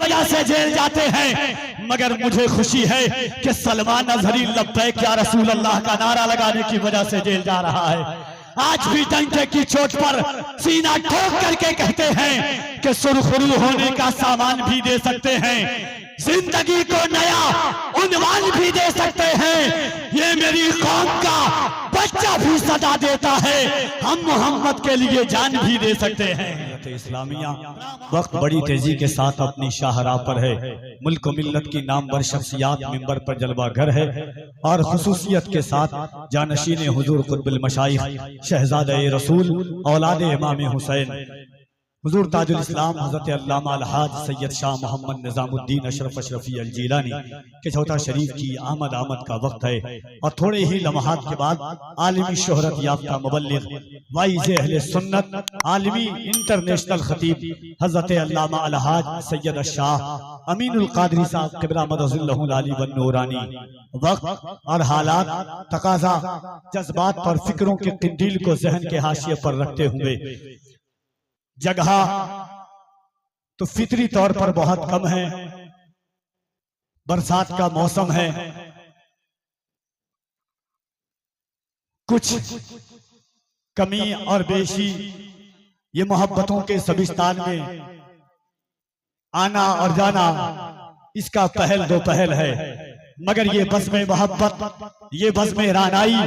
वजह से जेल जाते हैं, मगर मुझे खुशी है कि सलमान अजहरी लब्बैक या रसूल अल्लाह का नारा लगाने की वजह से जेल जा रहा है। आज भी डंडे की चोट पर सीना ठोक करके कहते हैं कि सुरखरू होने का सामान भी दे सकते हैं, जिंदगी को नया उन्वान भी दे सकते हैं, ये मेरी कौम का बच्चा भी सदा देता है, हम मोहम्मद के लिए जान भी दे सकते हैं। इस्लामिया वक्त बड़ी तेजी के साथ अपनी शाहराह पर है। मुल्क मिल्लत की नामवर शख्सियात मिंबर पर जलवा घर है और खुसूसियत के साथ जानशीन हुजूर कुतुबुल मशाइख शहजादे रसूल औलाद इमाम हुसैन हुजूर ताजुल इस्लाम हज़रत अल्लामा अलहाज सैयद शाह मोहम्मद निज़ामुद्दीन अशरफ अशरफी अल जीलानी के चौथा शरीफ की आमद का वक्त है और थोड़े ही लम्हात के बाद आलमी शोहरत याफ्ता मुबल्लिग वाइज़ अहले सुन्नत आलमी इंटरनेशनल खतीब हज़रत अल्लामा अलहाज सैयद शाह अमीनुल कादरी साहब क़िबला मदहुल्लाहुल आली वन नूरानी वक्त और हालात तकाजा जज्बात पर फिक्रों के कंदील को जहन के हाशिए पर रखते हुए जगह तो फितरी तौर पर बहुत कम है, बरसात का मौसम है, कुछ कमी और बेशी ये मोहब्बतों के सबिस्तान में आना और जाना इसका पहल दो पहल है, मगर ये बज़्म मोहब्बत, ये बज़्म रानाई,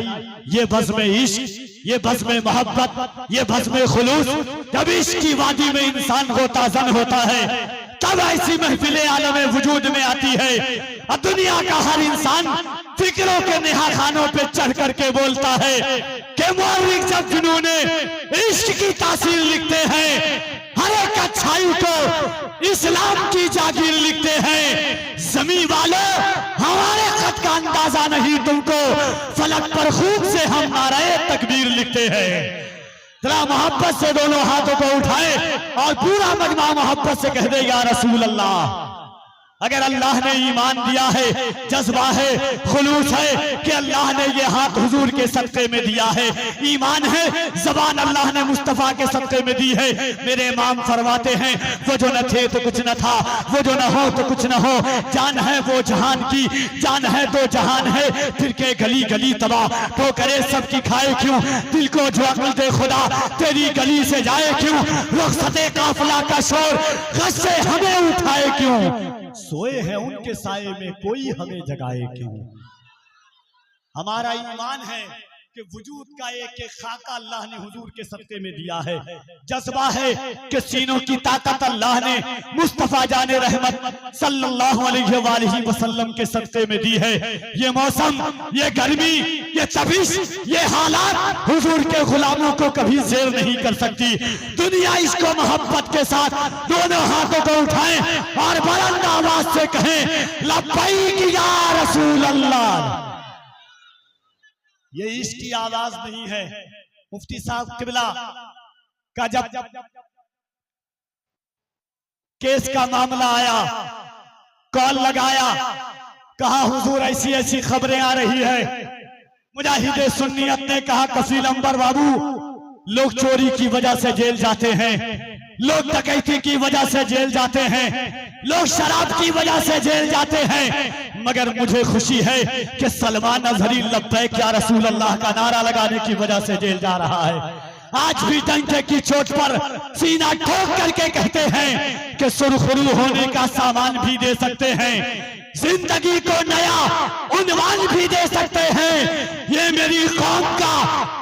ये बज़्म इश्क, ये बज़्म मोहब्बत, ये बज़्म खुलूस, जब इश्क की वादी में इंसान गोताज़न होता है तब ऐसी महफिलें आलमे वजूद में आती है और दुनिया का हर इंसान फिक्रों के नेहा खानों पे चढ़ करके बोलता है कि मौलिक जब जुनूने इश्क की तासीर लिखते हैं, हर एक अच्छाई को इस्लाम की जागीर लिखते हैं। ज़मीं वालों हमारे खत का अंदाजा नहीं तुमको, फलक पर खूब से हम नारे तकबीर लिखते हैं। जरा मोहब्बत से दोनों हाथों को उठाए और पूरा मजमा मोहब्बत से कह दे या रसूल अल्लाह। अगर अल्लाह ने ईमान दिया है, जज्बा है, खुलूस है कि अल्लाह ने ये हाथ हुजूर के सदक़े में दिया है, ईमान है, ज़बान अल्लाह ने मुस्तफ़ा के सदक़े में दी है। मेरे इमाम फरमाते हैं वो जो न थे तो कुछ न था, वो जो न हो तो कुछ न हो, जान है वो जहान की, जान है तो जहान है, फिर के गली गली तबाह तो करे सबकी खाए क्यों, दिल को जो अक्ल दे खुदा तेरी गली से जाए क्यों, रुख़सते काफ़िला का शोर गश से हमें उठाए क्यों, सोए हैं उनके साए में कोई हमें जगाए क्यों। हमारा ईमान है कि वजूद का एक एक खाका अल्लाह ने हुजूर के सदक़े में दिया है, जज्बा है कि सीनों की ताकत अल्लाह ने मुस्तफ़ा जाने रहमत सल्लल्लाहु अलैहि वसल्लम के सदक़े में दी है। ये मौसम, ये गर्मी, ये तबिश, ये हालात हुजूर के गुलामों को कभी ज़ेर नहीं कर सकती। दुनिया इसको मोहब्बत के साथ दोनों हाथों को उठाएं और बुलंद आवाज से कहें लब्बैक या रसूल अल्लाह। ये इश्क की आवाज नहीं है। मुफ्ती साहब क़िबला का जब केस का मामला आया, कॉल लगाया, कहा हुजूर ऐसी ऐसी खबरें आ रही है, मुजाहिद सुन्नियत ने कहा कफील अंबर बाबू लोग चोरी की वजह से जेल जाते हैं, लोग डकैती की वजह से जेल जाते हैं, लोग शराब की वजह से जेल जाते हैं, मगर मुझे खुशी है कि सलमान अजहरी लब्बैक या रसूल अल्लाह का नारा लगाने की वजह से जेल जा रहा है। आज भी डंडे की चोट पर सीना ठोक करके कहते हैं कि सुरखरू होने का सामान भी दे सकते हैं, जिंदगी को नया उन्वान भी दे सकते हैं, ये मेरी कौम का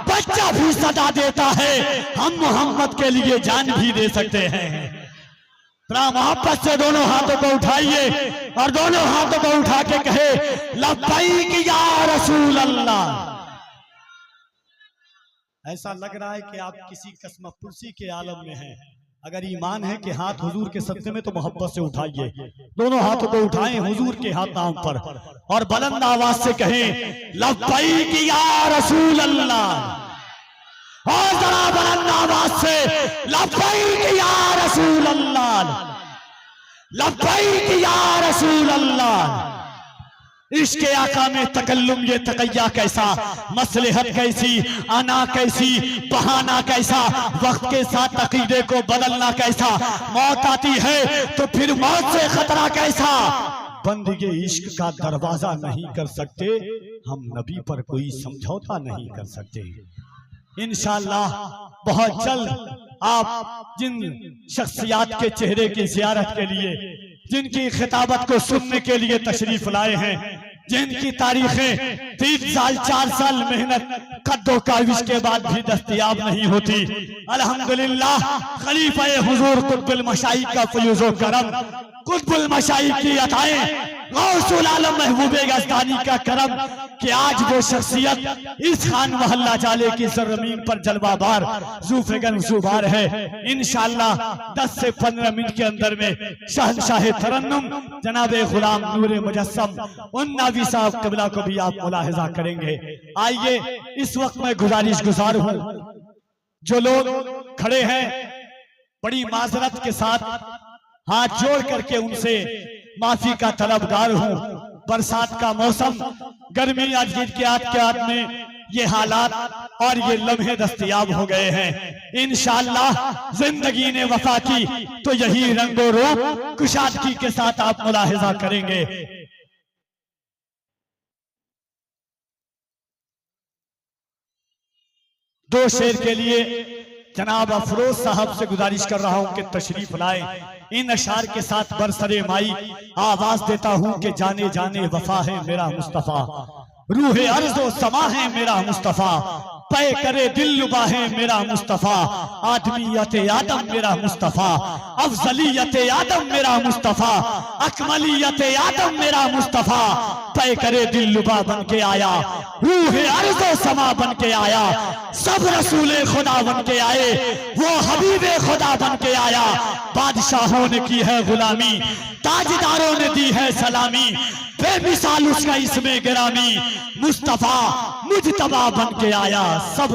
बच्चा भी सदा देता है, हम मोहम्मद के लिए जान भी दे सकते हैं। मोहब्बत से दोनों हाथों को उठाइए और दोनों हाथों को उठा के कहे लब्बैक या रसूल अल्लाह। ऐसा लग रहा है कि आप किसी कसम पुरसी के आलम में हैं। अगर ईमान है कि हाथ हुजूर के सदक़े में तो मोहब्बत से उठाइए, दोनों हाथों को उठाएं हुजूर के हाथों पर और बुलंद आवाज से कहें लब्बैक या रसूल अल्लाह। और जरा बुलंद आवाज से लब्बैक या रसूल अल्लाह, लब्बैक या रसूल अल्लाह। इश्क आका में तकल्लुम ये तकैया कैसा, मसलहत कैसी, आना कैसी, बहाना कैसा, वक्त के साथ अकीदे को बदलना कैसा, मौत आती है तो फिर मौत से खतरा कैसा। बंदे इश्क का दरवाजा नहीं कर सकते, हम नबी पर कोई समझौता नहीं कर सकते। इंशाअल्लाह बहुत जल्द आप जिन शख्सियात के चेहरे की ज़ियारत के लिए, जिनकी खिताबत को सुनने के लिए तशरीफ लाए हैं, जिनकी तारीखें 3 साल 4 साल मेहनत कद्दो काविश के बाद भी दस्तयाब नहीं होती, अल्हम्दुलिल्लाह खलीफा हुजूर कुतुबुल मशाइख का फयूज़ो करम, कुतुबुल मशाइख की अताएं, गौसुल आलम महबूबे गस्तानी का करम कि आज वो शख्सियत इस खान मोहल्ला जाले की सरजमीन पर जलवाबार ज़ूफ़ेगन ज़ुबार है। इंशाअल्लाह 10 से 15 मिनट के अंदर में शहंशाह तरन्नुम जनाबे गुलाम नूरे मुजस्सम उन्नावी साहब क़िबला को भी आप मुलाहिज़ा करेंगे। आइए इस वक्त मैं गुज़ारिश हूँ, जो लोग खड़े हैं बड़ी माजरत के साथ हाथ जोड़ करके उनसे माफी का तलबगार हूँ। बरसात का मौसम, गर्मी आज के आद में ये हालात और ये लम्हे दस्तयाब हो गए हैं। इंशाअल्लाह जिंदगी ने वफा की तो यही रंगो रूप कुशादगी के साथ आप मुलाहिजा करेंगे। दो शेर के लिए जनाब अफरोज साहब से गुजारिश कर रहा हूं कि तशरीफ लाए। इन अशार के साथ बरसरे माई आवाज देता हूं कि जाने जाने वफा है मेरा मुस्तफा, रूहे अर्ज़ो समा है मेरा मुस्तफा, पे करे दिल लुबा है मेरा मुस्तफा, आदमियत आदम मेरा मुस्तफा, अफजलियत आदम मेरा मुस्तफा, अकमलियत आदम मेरा मुस्तफा, पे करे दिल लुबा बन के आया, रूहे अर्ज़ो समा बन के आया, सब रसूले खुदा बन के आए, वो हबीबे खुदा बन के आया। बादशाहों ने की है गुलामी, ताजदारों ने दी है सलामी, बेमिसाल उसका इसमें गिरामी, मुस्तफा मुजतबा बन के आया, सब